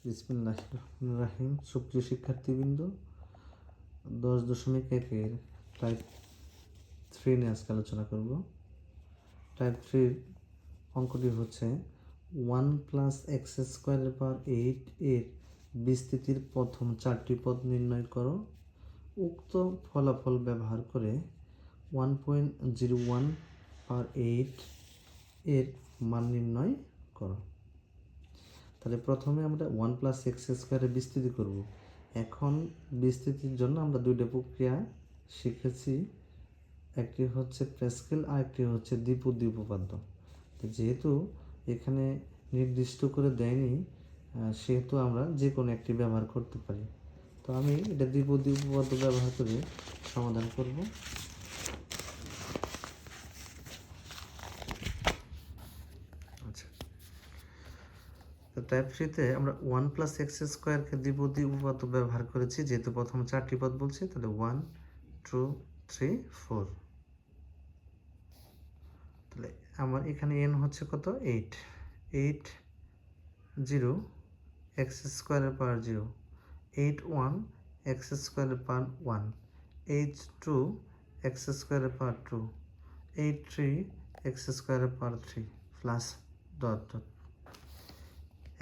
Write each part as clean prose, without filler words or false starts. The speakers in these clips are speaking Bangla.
বিসমিল্লাহির রহমানির রহিম। সুপ্রিয় শিক্ষার্থীবৃন্দ, 10.1-এর টাইপ 3 নিয়ে আজকে আলোচনা করব। টাইপ 3 অঙ্কটি হচ্ছে 1 + x² 8 এর বিস্তৃতির প্রথম 4টি পদ নির্ণয় করো। উক্ত ফলাফল ব্যবহার করে 1.01/8 এর মান নির্ণয় করো। তাহলে প্রথমে আমরা 1 + x² এর বিস্তৃতি করব। এখন বিস্তৃতির জন্য আমরা দুইটা প্রক্রিয়া শিখেছি, একটি হচ্ছে প্যাসকেল আর একটি হচ্ছে দ্বিপদী উপপাদ্য। তো যেহেতু এখানে নির্দিষ্ট করে দেয়নি, সেহেতু আমরা যে কোনো একটি ব্যবহার করতে পারি। তো আমি এটা দ্বিপদী উপপাদ্য ব্যবহার করে সমাধান করব। আচ্ছা, তো টাইপ 3-তে আমরা 1 + x² দ্বিপদী উপপাদ্য ব্যবহার করেছি। যেহেতু প্রথম 4টি পদ বলছি, তাহলে 1 2 3 4। তাহলে আমার এখানে n হচ্ছে কত? 8 0 x² 0, 8 1 x² 1, 8 2 x² 2, 8 3 x² 3 plus dot dot.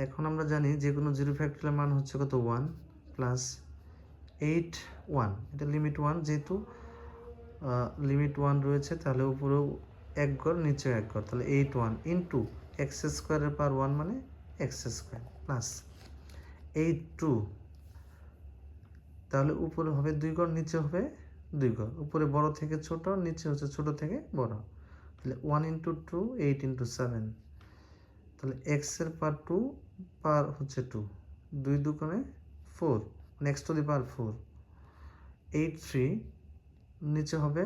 এখন আমরা জানি যে কোনো জিরো ফ্যাক্টরিয়াল মান হচ্ছে কত? 1 প্লাস 8 1, এটা লিমিট 1, যেহেতু লিমিট 1 রয়েছে তাহলে উপরেও এক ঘর নিচেও এক ঘর, তাহলে 8 1 ইন্টু x² 1 মানে x² প্লাস 8 2, তাহলে উপরে হবে 2 ঘর, নিচে হবে 2 ঘর, উপরে বড় থেকে ছোট, নিচে হচ্ছে ছোট থেকে বড়। তাহলে 1 × 2 8 × 7, তাহলে x এর পাওয়ার 2 পাওয়ার হচ্ছে 2, 2 2 4, মানে x⁴ 4। 8 3 নিচে হবে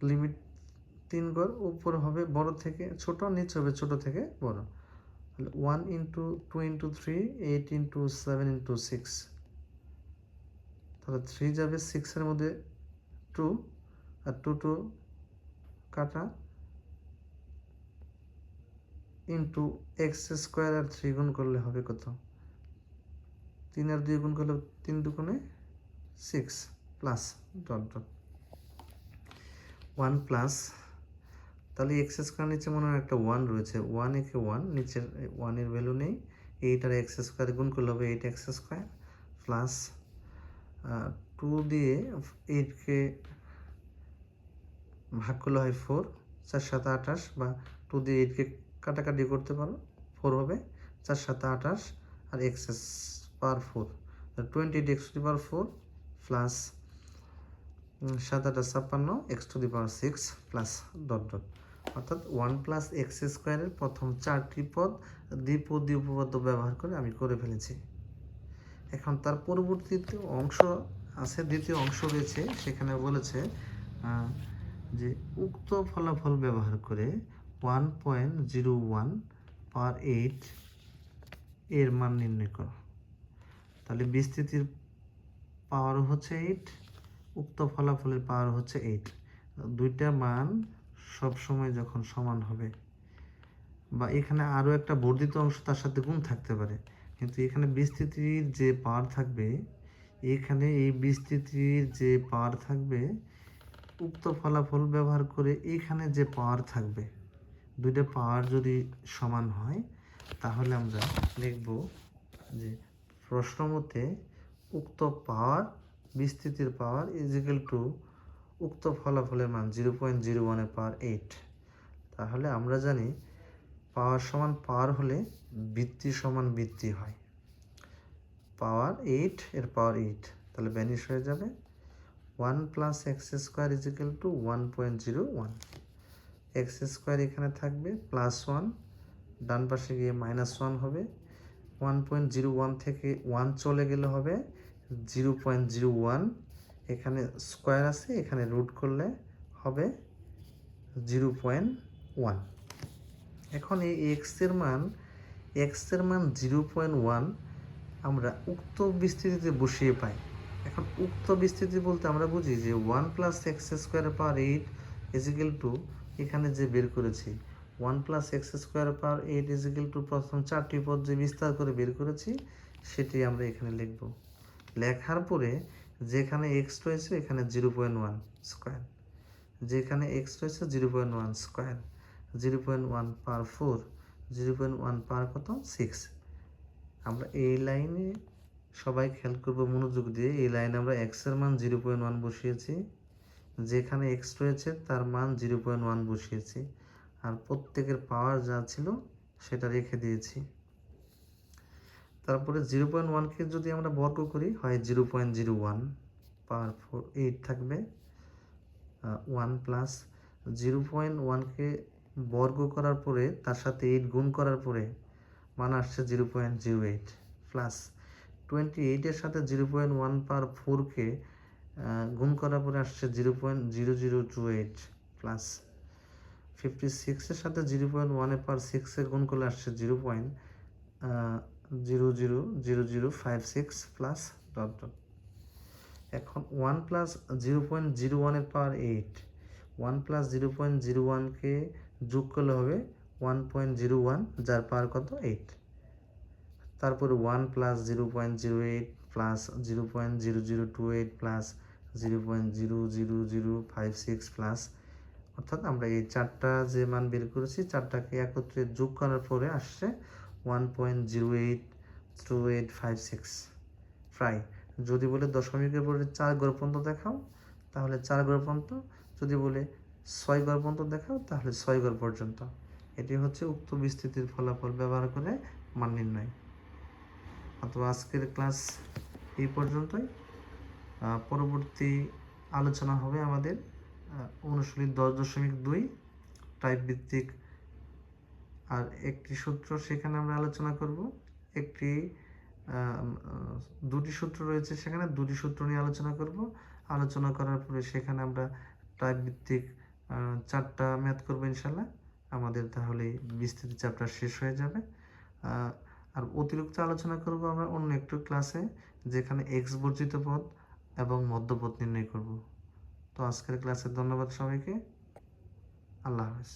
লিমিট 3 ঘর, উপরে হবে বড় থেকে ছোট, নিচে হবে ছোট থেকে বড়। তাহলে 1 × 2 × 3 8 × 7 × 6, তাহলে 3 যাবে 6 এর মধ্যে 2, আর 2 2 কাটা, ইন্টু x² আর 3 গুণ করলে হবে কত? 3 আর 2 গুণ করলে 3 2 6 প্লাস ডট ডট 1 প্লাস, তাহলে x² নিচে মনে হয় একটা 1 রয়েছে, 1 একে 1, নিচের 1 এর ভ্যালু নেই। 8 আর x² গুণ করলে হবে 8x² প্লাস 2 দিয়ে 8কে ভাগ করলে হয় 4, 4 7 28, বা 2 দিয়ে 8কে কাটাকাটি করতে পারো, 4 হবে, 4 7 28 আর x পাওয়ার 4, 28x⁴ plus 7 8 56 x⁴ 6 plus dot dot. অর্থাৎ 1 + x² এর প্রথম 4টি পদ দ্বিপদী উপপাদ্য ব্যবহার করে আমি করে ফেলেছি। এখন তার পরবর্তীতে অংশ আছে, দ্বিতীয় অংশ রয়েছে, সেখানে বলেছে যে উক্ত ফলাফল ব্যবহার করে 1.01/8 এর মান নির্ণয় করো। তাহলে বিস্তৃতির পাওয়ার হচ্ছে 8, উক্ত ফলাফলের পাওয়ার হচ্ছে 8। দুইটা মান সব সময় যখন সমান হবে, বা এখানে আরও একটা বর্ধিত অংশ তার সাথে গুণ থাকতে পারে, কিন্তু এখানে বিস্তৃতির যে পাওয়ার থাকবে, এখানে এই বিস্তৃতির যে পাওয়ার থাকবে, উক্ত ফলাফল ব্যবহার করে এখানে যে পাওয়ার থাকবে, দুইটা পাওয়ার যদি সমান হয়, তাহলে আমরা লিখব যে প্রশ্ন মতে উক্ত পাওয়ার, বিস্তৃতির পাওয়ার = উক্ত ফলাফলের মান 0.01/8। তাহলে আমরা জানি পাওয়ার সমান পাওয়ার হলে বৃত্তি সমান বৃত্তি হয়। পাওয়ার 8 এর পাওয়ার 8, তাহলে ভ্যানিশ হয়ে যাবে। 1 + x² = 1.01, x² এখানে থাকবে +1, ডান পাশে গিয়ে -1 হবে। 1.01 থেকে 1 চলে গেলে হবে 0.01, এখানে স্কোয়ার আছে, এখানে রুট করলে হবে 0.1। এখন এই x এর মান 0.1 আমরা উক্ত বিস্তৃতিতে বসিয়ে পাই। এখন উক্ত বিস্তৃতি বলতে আমরা বুঝি যে 1 + x² 8 = এখানে যে বের করেছি one plus X square power 8 equal to প্রথম 4টি পদ যে বিস্তার করে বের করেছি সেটি আমরা এখানে লিখব। লেখার পরে যেখানে এক্স রয়েছে এখানে 0.1 স্কোয়ার, যেখানে এক্স রয়েছে 0.1 স্কোয়ার, 0.1 পাওয়ার 4, 0.1 পাওয়ার কত 6। আমরা এই লাইনে সবাই খেয়াল করবো মনোযোগ দিয়ে, এই লাইনে আমরা এক্স এর মান 0.1 বসিয়েছি, যেখানে এক্স রয়েছে তার মান 0.1 বসিয়েছি, আর প্রত্যেকের পাওয়ার যা ছিল সেটা রেখে দিয়েছি। তারপরে 0.1কে যদি আমরা বর্গ করি হয় 0.01 পাওয়ার 8 থাকবে। 1 প্লাস 0.1কে বর্গ করার পরে তার সাথে 8 গুণ করার পরে মান আসছে 0.08 প্লাস 28 এর সাথে 0.1 পাওয়ার 4কে গুণ করার পরে আসছে 0.0028 প্লাস 56 এর সাথে 0.1 এর পাওয়ার 6 এ গুণ করলে আসছে 0.000056 প্লাস ডট ডট। এখন 1 প্লাস 0.01 এর পাওয়ার 8, 1 প্লাস 0.01কে যোগ করলে হবে 1.01 যার পাওয়ার কত 8। তারপরে 1 প্লাস 0.08 প্লাস 0.0028 প্লাস 0.00056 প্লাস, অর্থাৎ আমরা এই চারটা যে মান বের করেছি চারটাকে একত্রে যোগ করার পরে আসছে 1.082856 প্রায়। যদি বলে দশমিকের পরে 4 ঘর পর্যন্ত দেখাও তাহলে 4 ঘর পর্যন্ত, যদি বলে 6 ঘর পর্যন্ত দেখাও তাহলে 6 ঘর পর্যন্ত। এটি হচ্ছে উক্ত বিস্তৃতির ফলাফল ব্যবহার করে মান নির্ণয়। অথবা আজকের ক্লাস এই পর্যন্তই। পরবর্তী আলোচনা হবে আমাদের অনুশীলনী 10.2 টাইপ ভিত্তিক আর একটি সূত্র, সেখানে আমরা আলোচনা করব। একটি দুটি সূত্র রয়েছে, সেখানে দুটি সূত্র নিয়ে আলোচনা করব। আলোচনা করার পরে সেখানে আমরা টাইপ ভিত্তিক 4টা ম্যাথ করবো ইনশাল্লাহ। আমাদের তাহলে বিস্তৃতি চ্যাপ্টার শেষ হয়ে যাবে। আর অতিরিক্ত আলোচনা করব আমরা অন্য একটু ক্লাসে, যেখানে এক্স বর্জিত পদ এবং মধ্যপদ নির্ণয় করব। তো আজকের ক্লাসে ধন্যবাদ সবাইকে। আল্লাহ হাফেজ।